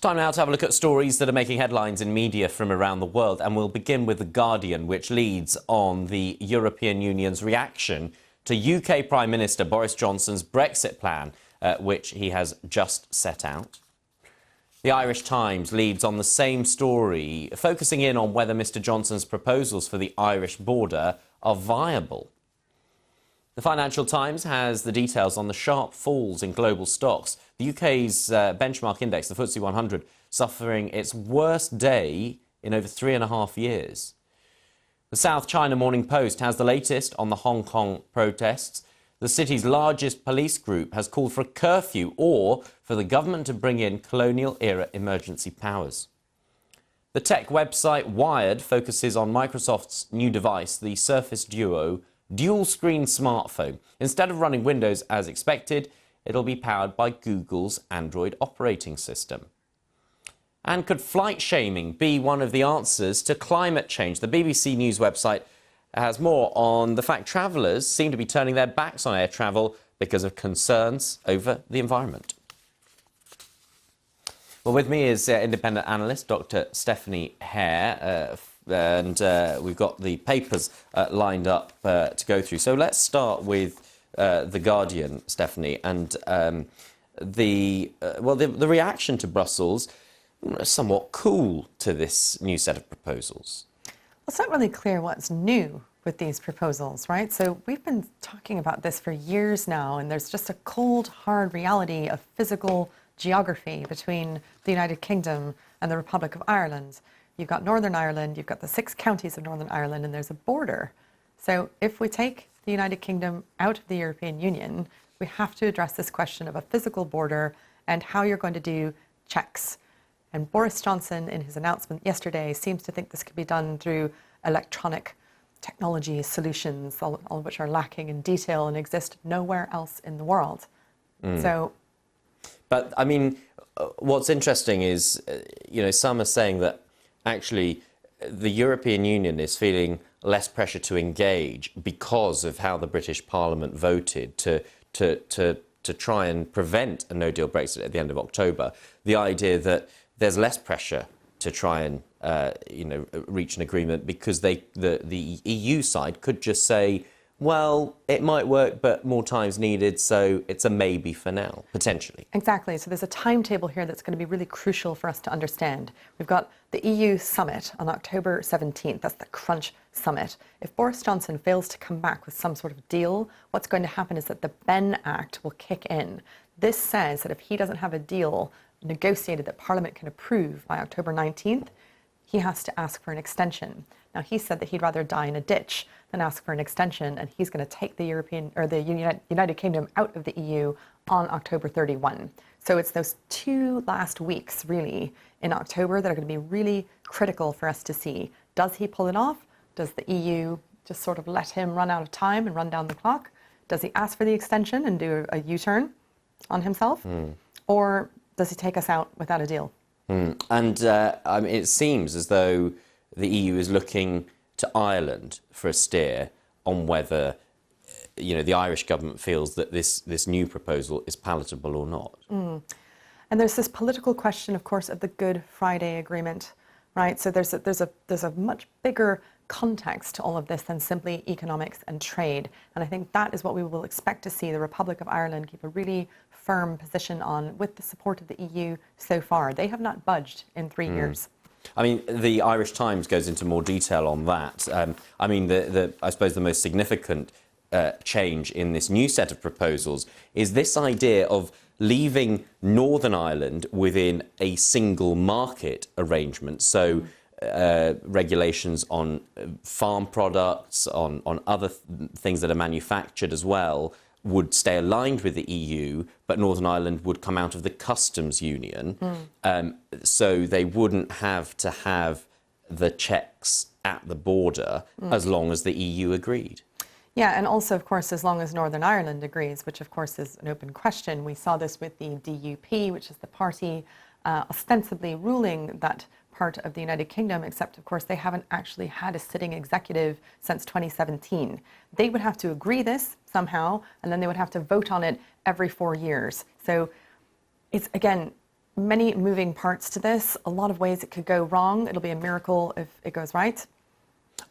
Time now to have a look at stories that are making headlines in media from around the world, and we'll begin with The Guardian, which leads on the European Union's reaction to UK Prime Minister Boris Johnson's Brexit plan, which he has just set out. The Irish Times leads on the same story, focusing in on whether Mr Johnson's proposals for the Irish border are viable. The Financial Times has the details on the sharp falls in global stocks. The UK's benchmark index, the FTSE 100, suffering its worst day in over 3.5 years. The South China Morning Post has the latest on the Hong Kong protests. The city's largest police group has called for a curfew or for the government to bring in colonial-era emergency powers. The tech website Wired focuses on Microsoft's new device, the Surface Duo dual-screen smartphone. Instead of running Windows as expected, it'll be powered by Google's Android operating system. And could flight shaming be one of the answers to climate change? The BBC News website has more on the fact travellers seem to be turning their backs on air travel because of concerns over the environment. Well, with me is independent analyst Dr. Stephanie Hare, and we've got the papers lined up to go through. So let's start with The Guardian, Stephanie, and the reaction to Brussels, somewhat cool to this new set of proposals. Well, it's not really clear what's new with these proposals, right? So we've been talking about this for years now, and there's just a cold, hard reality of physical geography between the United Kingdom and the Republic of Ireland. You've got Northern Ireland, you've got the 6 counties of Northern Ireland, and there's a border. So if we take the United Kingdom out of the European Union, we have to address this question of a physical border and how you're going to do checks. And Boris Johnson, in his announcement yesterday, seems to think this could be done through electronic technology solutions, all of which are lacking in detail and exist nowhere else in the world. But, I mean, what's interesting is, some are saying that actually the European Union is feeling less pressure to engage because of how the British Parliament voted to try and prevent a no-deal Brexit at the end of October. The idea that there's less pressure to try and reach an agreement because the EU side could just say, well, it might work, but more time's needed, so it's a maybe for now, potentially. Exactly. So there's a timetable here that's going to be really crucial for us to understand. We've got the EU summit on October 17th. That's the Crunch summit. If Boris Johnson fails to come back with some sort of deal, what's going to happen is that the Ben Act will kick in. This says that if he doesn't have a deal negotiated that Parliament can approve by October 19th, he has to ask for an extension. Now, he said that he'd rather die in a ditch than ask for an extension, and he's going to take the United Kingdom out of the EU on October 31. So it's those 2 last weeks, really, in October that are going to be really critical for us to see. Does he pull it off? Does the EU just sort of let him run out of time and run down the clock? Does he ask for the extension and do a U-turn on himself? Or does he take us out without a deal? And it seems as though the EU is looking to Ireland for a steer on whether, the Irish government feels that this new proposal is palatable or not. And there's this political question, of course, of the Good Friday Agreement, right? So there's a much bigger context to all of this than simply economics and trade. And I think that is what we will expect to see the Republic of Ireland keep a really firm position on with the support of the EU so far. They have not budged in 3 years. I mean, the Irish Times goes into more detail on that. I suppose the most significant change in this new set of proposals is this idea of leaving Northern Ireland within a single market arrangement. So regulations on farm products, on other things that are manufactured as well, would stay aligned with the EU, but Northern Ireland would come out of the customs union. So they wouldn't have to have the checks at the border as long as the EU agreed. Yeah, and also, of course, as long as Northern Ireland agrees, which, of course, is an open question. We saw this with the DUP, which is the party ostensibly ruling that part of the United Kingdom, except, of course, they haven't actually had a sitting executive since 2017. They would have to agree this somehow, and then they would have to vote on it every 4 years. So it's, again, many moving parts to this, a lot of ways it could go wrong. It'll be a miracle if it goes right.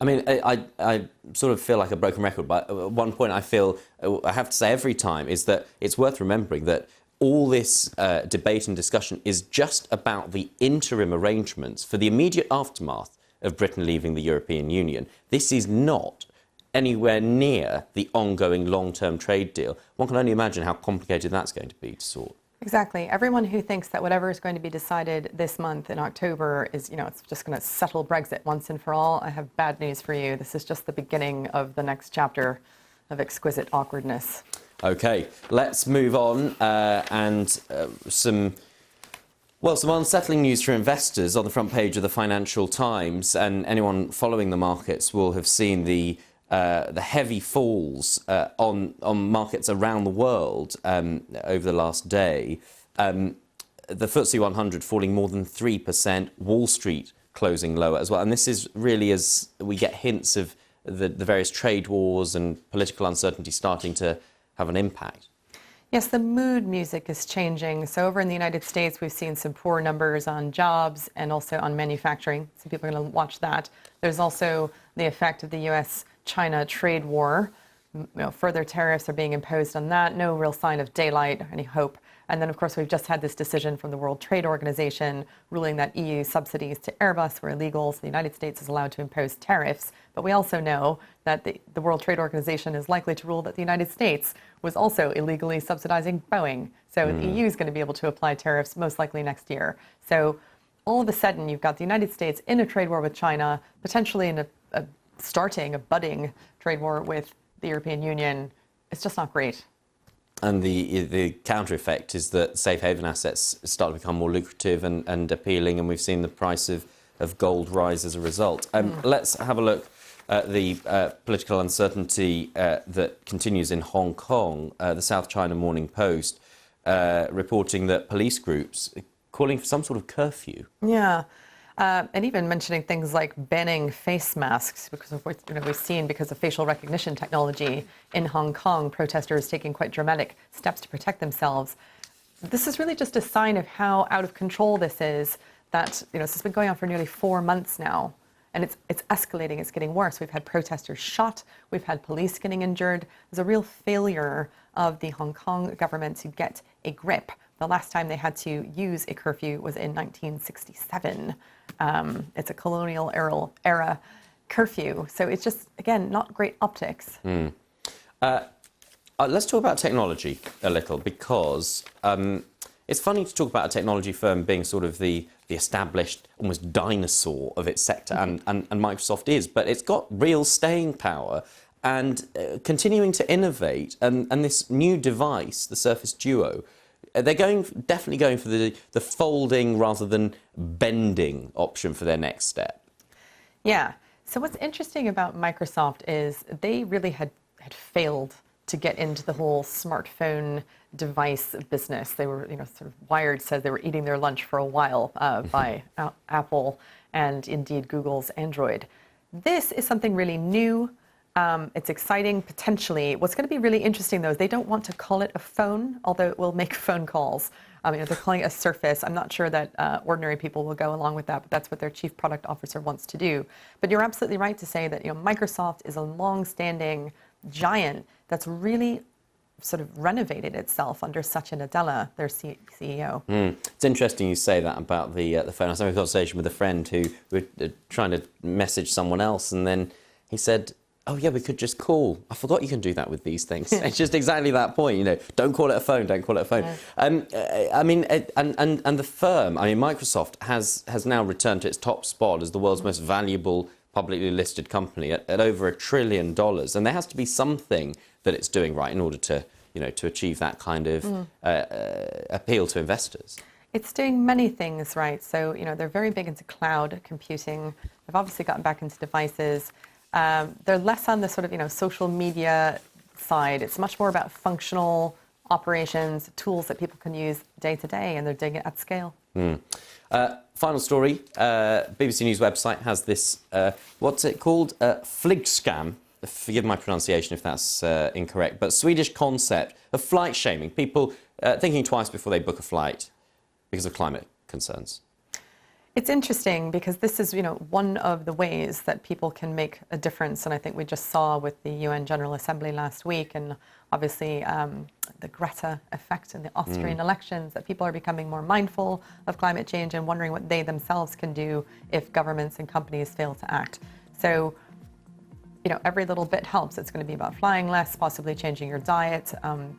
I mean, I sort of feel like a broken record, but at one point I feel, I have to say every time, is that it's worth remembering that all this debate and discussion is just about the interim arrangements for the immediate aftermath of Britain leaving the European Union. This is not anywhere near the ongoing long-term trade deal. One can only imagine how complicated that's going to be to sort. Exactly. Everyone who thinks that whatever is going to be decided this month in October is, it's just going to settle Brexit once and for all, I have bad news for you. This is just the beginning of the next chapter of exquisite awkwardness. OK, let's move on some unsettling news for investors on the front page of the Financial Times, and anyone following the markets will have seen the heavy falls on markets around the world over the last day. The FTSE 100 falling more than 3%, Wall Street closing lower as well. And this is really as we get hints of the various trade wars and political uncertainty starting to have an impact. Yes, the mood music is changing. So over in the United States, we've seen some poor numbers on jobs and also on manufacturing. So people are going to watch that. There's also the effect of the U.S.-China trade war. Further tariffs are being imposed on that. No real sign of daylight or any hope. And then, of course, we've just had this decision from the World Trade Organization ruling that EU subsidies to Airbus were illegal, so the United States is allowed to impose tariffs. But we also know that the World Trade Organization is likely to rule that the United States was also illegally subsidizing Boeing. So the EU is going to be able to apply tariffs most likely next year. So all of a sudden, you've got the United States in a trade war with China, potentially in starting a budding trade war with the European Union. It's just not great. And the counter effect is that safe haven assets start to become more lucrative and appealing, and we've seen the price of gold rise as a result. Let's have a look at the political uncertainty that continues in Hong Kong. The South China Morning Post reporting that police groups are calling for some sort of curfew. Yeah. And even mentioning things like banning face masks, because of what we've seen because of facial recognition technology in Hong Kong, protesters taking quite dramatic steps to protect themselves. This is really just a sign of how out of control this is, that this has been going on for nearly 4 months now. And it's escalating, it's getting worse. We've had protesters shot, we've had police getting injured. There's a real failure of the Hong Kong government to get a grip. The last time they had to use a curfew was in 1967. It's a colonial era curfew. So it's just, again, not great optics. Let's talk about technology a little, because it's funny to talk about a technology firm being sort of the established, almost dinosaur of its sector, and Microsoft is, but it's got real staying power and continuing to innovate. And this new device, the Surface Duo, they're definitely going for the folding rather than bending option for their next step. Yeah. So what's interesting about Microsoft is they really had failed to get into the whole smartphone device business. They were, sort of Wired said they were eating their lunch for a while by Apple and indeed Google's Android. This is something really new. It's exciting, potentially. What's going to be really interesting, though, is they don't want to call it a phone, although it will make phone calls. They're calling it a Surface. I'm not sure that ordinary people will go along with that, but that's what their chief product officer wants to do. But you're absolutely right to say that Microsoft is a long-standing giant that's really sort of renovated itself under Satya Nadella, their CEO. It's interesting you say that about the phone. I was having a conversation with a friend who were trying to message someone else, and then he said, "Oh yeah, we could just call. I forgot you can do that with these things." It's just exactly that point, Don't call it a phone. Don't call it a phone. Yeah. And the firm, Microsoft has now returned to its top spot as the world's most valuable publicly listed company at over $1 trillion, and there has to be something that it's doing right in order to achieve that kind of appeal to investors. It's doing many things right. So they're very big into cloud computing. They've obviously gotten back into devices. They're less on the sort of, social media side. It's much more about functional operations, tools that people can use day to day, and they're doing it at scale. Final story. BBC News website has this, what's it called? Flygscam. Forgive my pronunciation if that's incorrect, but Swedish concept of flight shaming. People thinking twice before they book a flight. because of climate concerns? It's interesting because this is, one of the ways that people can make a difference. And I think we just saw with the UN General Assembly last week, and obviously the Greta effect in the Austrian elections, that people are becoming more mindful of climate change and wondering what they themselves can do if governments and companies fail to act. So, every little bit helps. It's going to be about flying less, possibly changing your diet,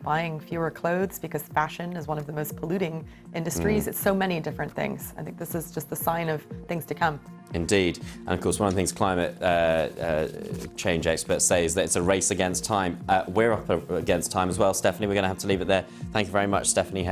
buying fewer clothes, because fashion is one of the most polluting industries. It's so many different things. I think this is just the sign of things to come. Indeed. And of course, one of the things climate change experts say is that it's a race against time. We're up against time as well, Stephanie. We're going to have to leave it there. Thank you very much, Stephanie Hare.